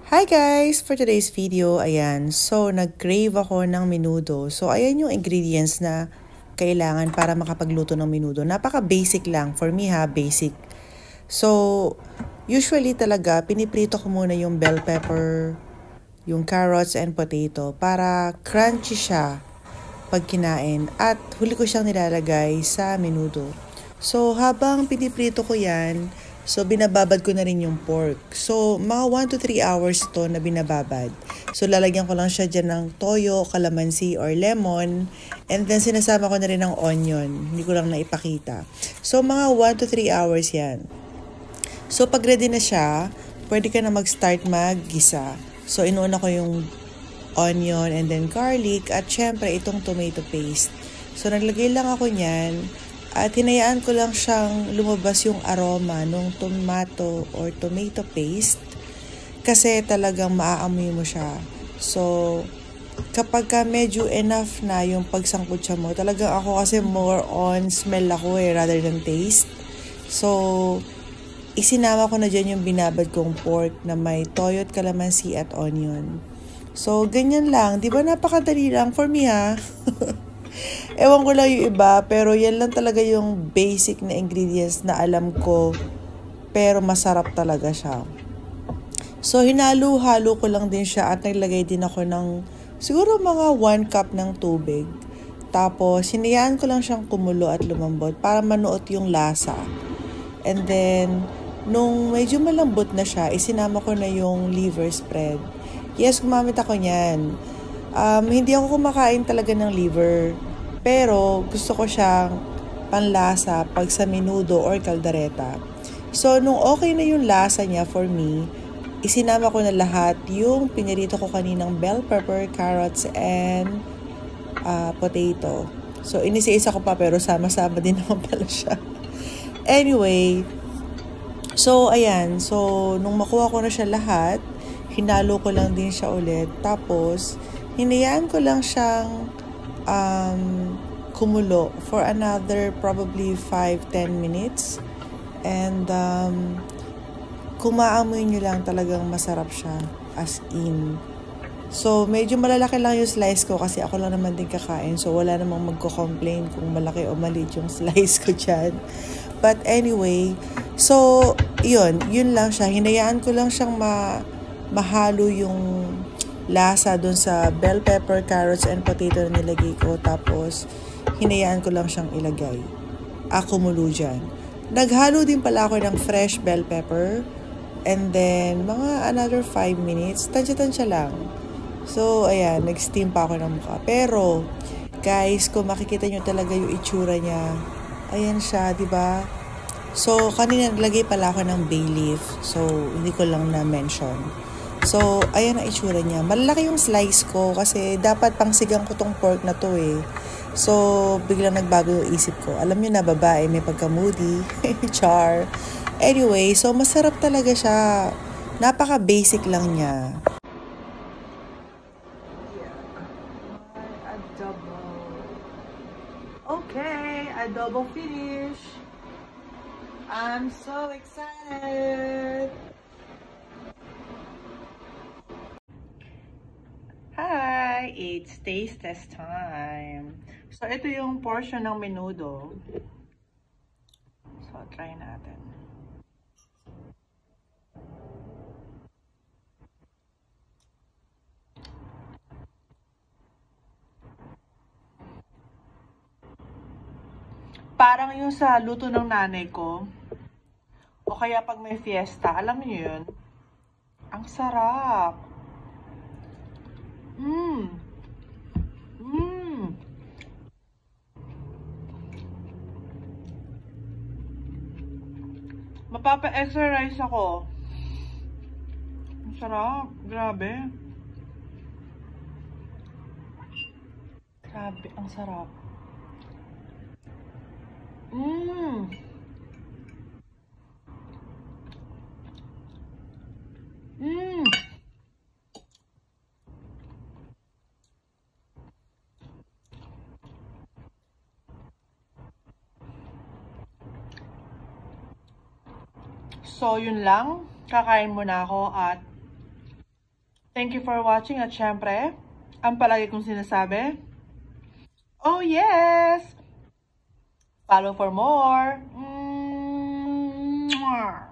Hi guys! For today's video, ayan, so nag-crave ako ng menudo. So ayan yung ingredients na kailangan para makapagluto ng menudo. Napaka-basic lang. For me basic. So, usually talaga, piniprito ko muna yung bell pepper, yung carrots and potato para crunchy siya pag kinain. At huli ko siyang nilalagay sa menudo. So, habang piniprito ko yan, so binababad ko na rin yung pork. So, mga 1 to 3 hours to na binababad. So, lalagyan ko lang siya dyan ng toyo, calamansi, or lemon. And then, sinasama ko na rin ng onion. Hindi ko lang naipakita. So, mga 1 to 3 hours yan. So, pag ready na siya, pwede ka na mag-start mag-gisa. So, inuuna ko yung onion and then garlic at syempre itong tomato paste. So, naglagay lang ako niyan at hinayaan ko lang siyang lumabas yung aroma ng tomato or tomato paste kasi talagang maaamoy mo siya. So, kapag ka medyo enough na yung pagsangkot siya mo, talagang ako kasi more on smell ako rather than taste. So, isinama ko na dyan yung binabad kong pork na may toyo, calamansi at onion. So, ganyan lang. Di ba napakadali lang for me Ewan ko lang yung iba, pero yan lang talaga yung basic na ingredients na alam ko. Pero masarap talaga siya. So, hinalo-halo ko lang din siya at naglagay din ako ng siguro mga 1 cup ng tubig. Tapos, hinayaan ko lang siyang kumulo at lumambot para manuot yung lasa. And then, nung medyo malambot na siya, isinama ko na yung liver spread. Yes, gumamit ako niyan. Hindi ako kumakain talaga ng liver. Pero gusto ko siyang panlasa pag sa menudo or caldereta. So, nung okay na yung lasa niya for me, isinama ko na lahat yung pinirito ko kaninang bell pepper, carrots, and potato. So, inisa-isa ko pa pero sama-sama din naman pala siya. Anyway, so, ayan. So, nung makuha ko na siya lahat, hinalo ko lang din siya ulit. Tapos, hinayaan ko lang siyang kumulo for another probably 5-10 minutes. And, kung maamoy nyo lang talagang masarap siya. As in. So, medyo malalaki lang yung slice ko kasi ako lang naman din kakain. So, wala namang magko-complain kung malaki o maliit yung slice ko dyan. But anyway, so, yun lang siya. Hinayaan ko lang siyang mahalo yung lasa dun sa bell pepper, carrots, and potato na nilagay ko. Tapos, hinayaan ko lang siyang ilagay. Kumulo dyan. Naghalo din pala ako ng fresh bell pepper. And then, mga another 5 minutes. Tansya-tansya lang. So, ayan. Nag-steam pa ako ng mukha. Pero, guys, kung makikita nyo talaga yung itsura niya, ayan siya, diba? So, kanina naglagay pala ako ng bay leaf. So, hindi ko lang na-mention. So, ayan ang itsura niya. Malaki yung slice ko kasi dapat pangsigang ko tong pork na to So, biglang nagbago yung isip ko. Alam niyo na, babae, may pagka-moody. Char. Anyway, so masarap talaga siya. Napaka-basic lang niya. Adobo. Okay, adobo finish. I'm so excited. Hi! It's taste test time. So, ito yung portion ng menudo. So, try natin. Parang yung sa luto ng nanay ko, o kaya pag may fiesta, alam niyo yun? Ang sarap! Mapapa-exercise ako. Ang sarap. Grabe. Grabe, ang sarap. So, yun lang. Kakain muna ako at Thank you for watching at syempre, ang palagi kong sinasabi, oh yes! Follow for more! Mwah!